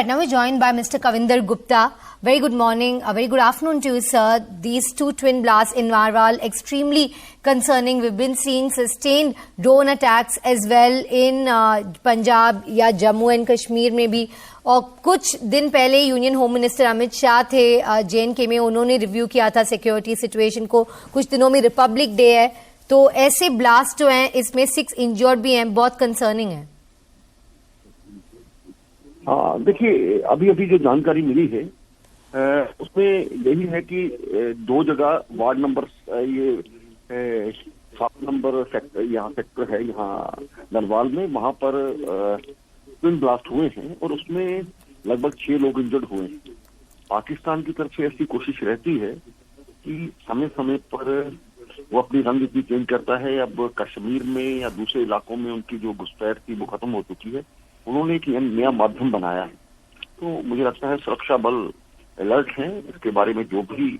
right, now we're joined by Mr. Kavinder Gupta. Very good morning, a very good afternoon to you, sir. These two twin blasts in Narwal, extremely concerning. We've been seeing sustained drone attacks as well in Punjab या Jammu and Kashmir में भी. और कुछ दिन पहले union home minister Amit Shah थे J&K में, उन्होंने रिव्यू किया था सिक्योरिटी सिचुएशन को. कुछ दिनों में रिपब्लिक डे है, तो ऐसे ब्लास्ट जो हैं इसमें 6 इंजर्ड भी हैं, बहुत कंसर्निंग है. हाँ, देखिए अभी अभी जो जानकारी मिली है उसमें यही है कि 2 जगह वार्ड नंबर ये 7 नंबर सेक्टर, यहाँ सेक्टर है यहाँ नरवाल में, वहां पर ट्विन ब्लास्ट हुए हैं और उसमें लगभग 6 लोग इंजर्ड हुए हैं. पाकिस्तान की तरफ से ऐसी कोशिश रहती है कि समय समय पर वो अपनी रणनीति चेंज करता है. अब कश्मीर में या दूसरे इलाकों में उनकी जो घुसपैठ थी वो खत्म हो चुकी है. उन्होंने एक नया माध्यम बनाया है. तो मुझे लगता है सुरक्षा बल अलर्ट हैं. इसके बारे में जो भी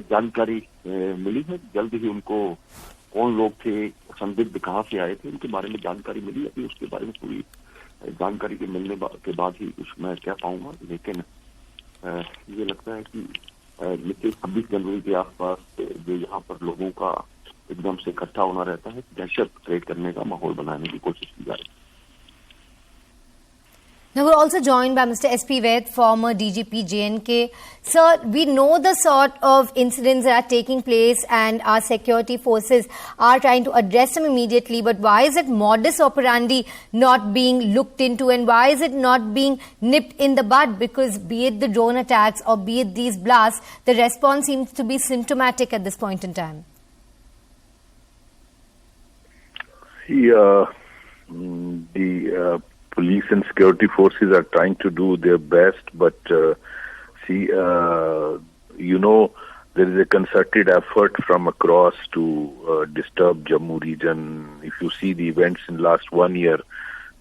जानकारी मिली है, जल्द ही उनको कौन लोग थे, संदिग्ध कहाँ से आए थे, उनके बारे में जानकारी मिली. अभी उसके बारे में पूरी जानकारी के मिलने के बाद ही कुछ मैं कह पाऊंगा. लेकिन ये लगता है कि निश्चित 26 जनवरी के आसपास जो यहाँ पर लोगों का एकदम से इकट्ठा होना रहता है, दहशत क्रिएट करने का माहौल बनाने की कोशिश की जा रही है. Now we're also joined by Mr. SP Vaid, former DGP J&K. Sir, we know the sort of incidents that are taking place and our security forces are trying to address them immediately, but why is it modus operandi not being looked into, and why is it not being nipped in the bud? Because be it the drone attacks or be it these blasts, the response seems to be symptomatic at this point in time. The police and security forces are trying to do their best, but there is a concerted effort from across to disturb Jammu region. If you see the events in last 1 year,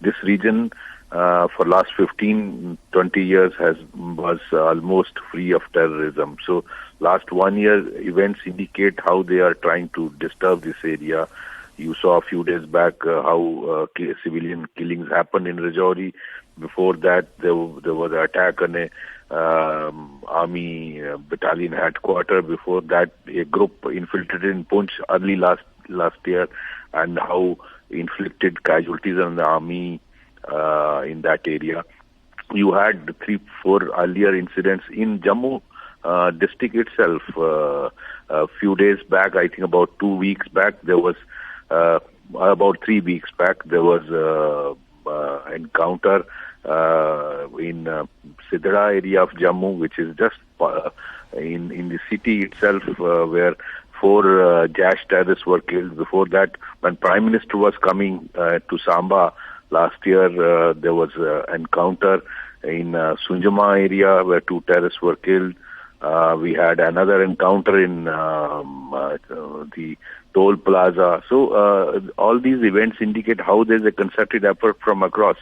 this region for last 15-20 years was almost free of terrorism. So last 1 year events indicate how they are trying to disturb this area. You saw a few days back how civilian killings happened in Rajouri. Before that, there was an attack on a army battalion headquarters. Before that, a group infiltrated in Poonch early last year, and how inflicted casualties on the army in that area. You had 3-4 earlier incidents in Jammu district itself. A few days back, I think about 2 weeks back, there was about 3 weeks back, there was encounter in Sidra area of Jammu, which is just in the city itself, where 4 Jash terrorists were killed. Before that, when Prime Minister was coming to Samba last year, there was encounter in Sunjama area where 2 terrorists were killed. We had another encounter in the Toll Plaza. So all these events indicate how there's a concerted effort from across,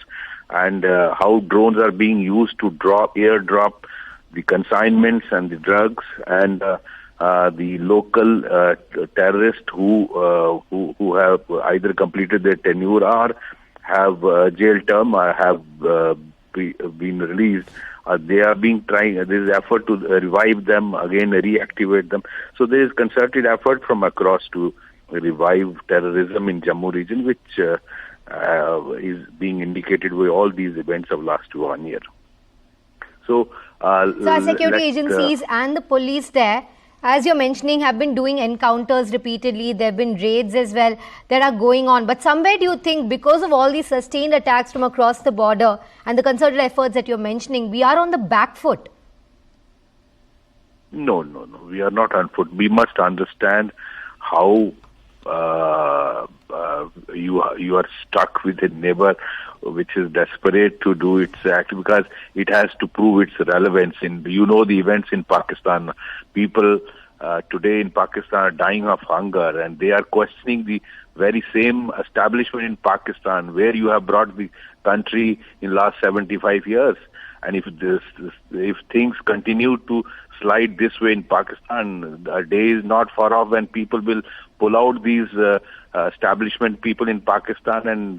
and how drones are being used to airdrop the consignments and the drugs, and the local terrorists who have either completed their tenure or have jail term or have been released. They are being there is effort to revive them again, reactivate them. So there is concerted effort from across to revive terrorism in Jammu region, which is being indicated with all these events of last 1 year. So our security agencies and the police there, as you're mentioning, have been doing encounters repeatedly. There have been raids as well that are going on. But somewhere do you think, because of all these sustained attacks from across the border and the concerted efforts that you're mentioning, we are on the back foot? No. We are not on foot. We must understand how you are stuck with a neighbor which is desperate to do its act, because it has to prove its relevance. The events in Pakistan. People today in Pakistan are dying of hunger, and they are questioning the very same establishment in Pakistan where you have brought the country in last 75 years. And if things continue to slide this way in Pakistan, a day is not far off when people will pull out these establishment people in Pakistan and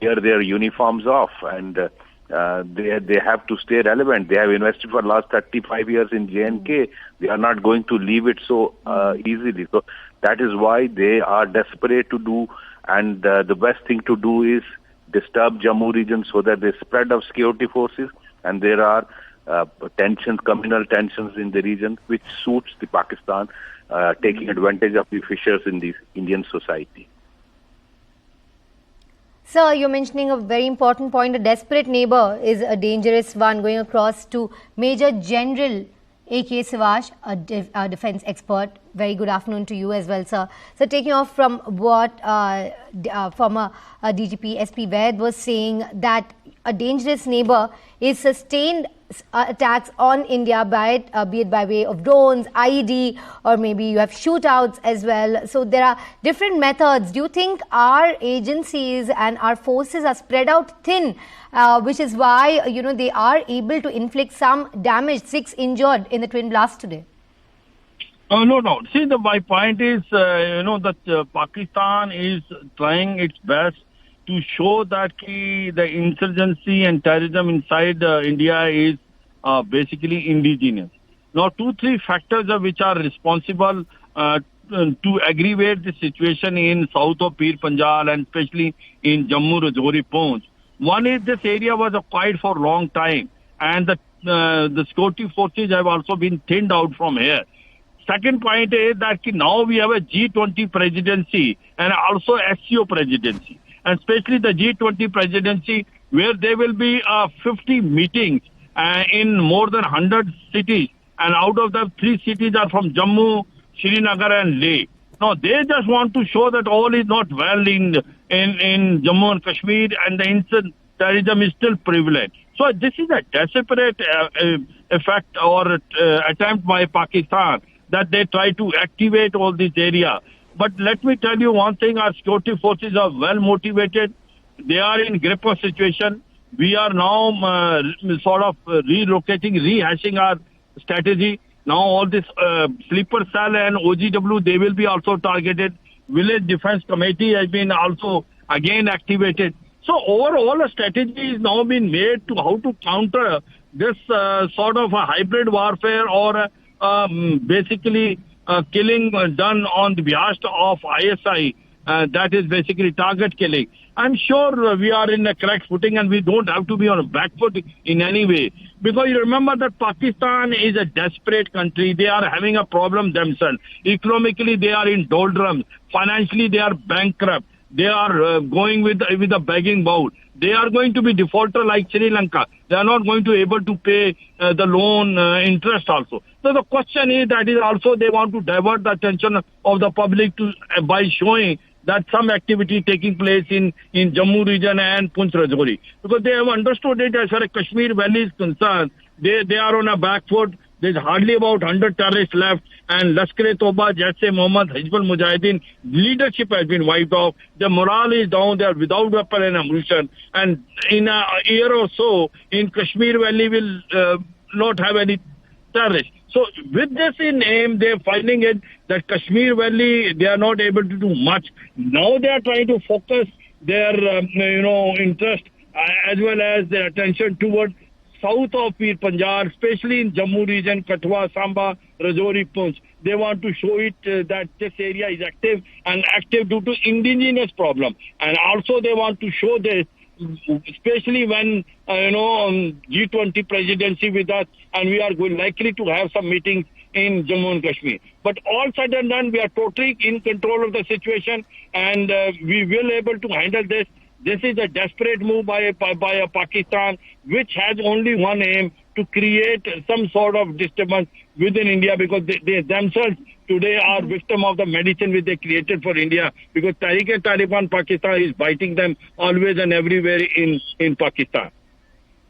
tear their uniforms off. And they have to stay relevant. They have invested for the last 35 years in J&K. They are not going to leave it so easily. So that is why they are desperate to do, and the best thing to do is disturb Jammu region so that the spread of security forces, and there are communal tensions in the region, which suits the Pakistan taking advantage of the fissures in the Indian society. Sir, you're mentioning a very important point. A desperate neighbor is a dangerous one. Going across to Major General A.K. Siwach, a defence expert. Very good afternoon to you as well, sir. So taking off from what former DGP SP Vaid was saying, that a dangerous neighbor is sustained attacks on India, be it by way of drones, IED, or maybe you have shootouts as well. So there are different methods. Do you think our agencies and our forces are spread out thin, which is why they are able to inflict some damage, 6 injured in the twin blast today? No. See, my point is, that Pakistan is trying its best to show that the insurgency and terrorism inside India is basically indigenous. Now, 2-3 factors which are responsible to aggravate the situation in south of Pir Panjal and especially in Jammu, Rajouri, Poonch. One is this area was occupied for a long time, and the security forces have also been thinned out from here. Second point is that now we have a G20 presidency and also SCO presidency. And especially the G20 presidency, where there will be 50 meetings in more than 100 cities, and out of the 3 cities are from Jammu, Srinagar and Leh. Now they just want to show that all is not well in Jammu and Kashmir, and the instant terrorism is still prevalent. So this is a desperate effect or attempt by Pakistan that they try to activate all this area. But let me tell you one thing, our security forces are well motivated. They are in grip of situation. We are now sort of relocating, rehashing our strategy. Now all this sleeper cell and OGW, they will be also targeted. Village Defence Committee has been also again activated. So overall a strategy is now been made to how to counter this sort of a hybrid warfare or basically killing done on the behest of ISI, that is basically target killing. I'm sure we are in a correct footing and we don't have to be on a back foot in any way. Because you remember that Pakistan is a desperate country. They are having a problem themselves. Economically, they are in doldrums. Financially, they are bankrupt. They are going with a begging bowl. They are going to be defaulter like Sri Lanka. They are not going to be able to pay the loan interest also. So the question is that is also they want to divert the attention of the public to by showing that some activity taking place in Jammu region and Poonch Rajouri. Because they have understood it as far as Kashmir Valley is concerned. They are on a back foot. There's hardly about 100 terrorists left, and Lashkar-e-Toba, Jaise Mohammed, Hizbul Mujahideen, leadership has been wiped off. The morale is down. They are without weapon and ammunition. And in a year or so, in Kashmir Valley will not have any terrorists. So with this in aim, they're finding it that Kashmir Valley, they are not able to do much. Now they are trying to focus their, interest as well as their attention toward south of Pir Panjal, especially in Jammu region, Kathua, Samba, Rajouri, Poonch. They want to show it that this area is active and active due to indigenous problem. And also they want to show this, especially when, G20 presidency with us, and we are likely to have some meetings in Jammu and Kashmir. But all said and done, we are totally in control of the situation, and we will able to handle this. This is a desperate move by Pakistan, which has only one aim, to create some sort of disturbance within India, because they themselves today are victim of the medicine which they created for India, because Tehreek-e-Taliban Pakistan is biting them always and everywhere in Pakistan.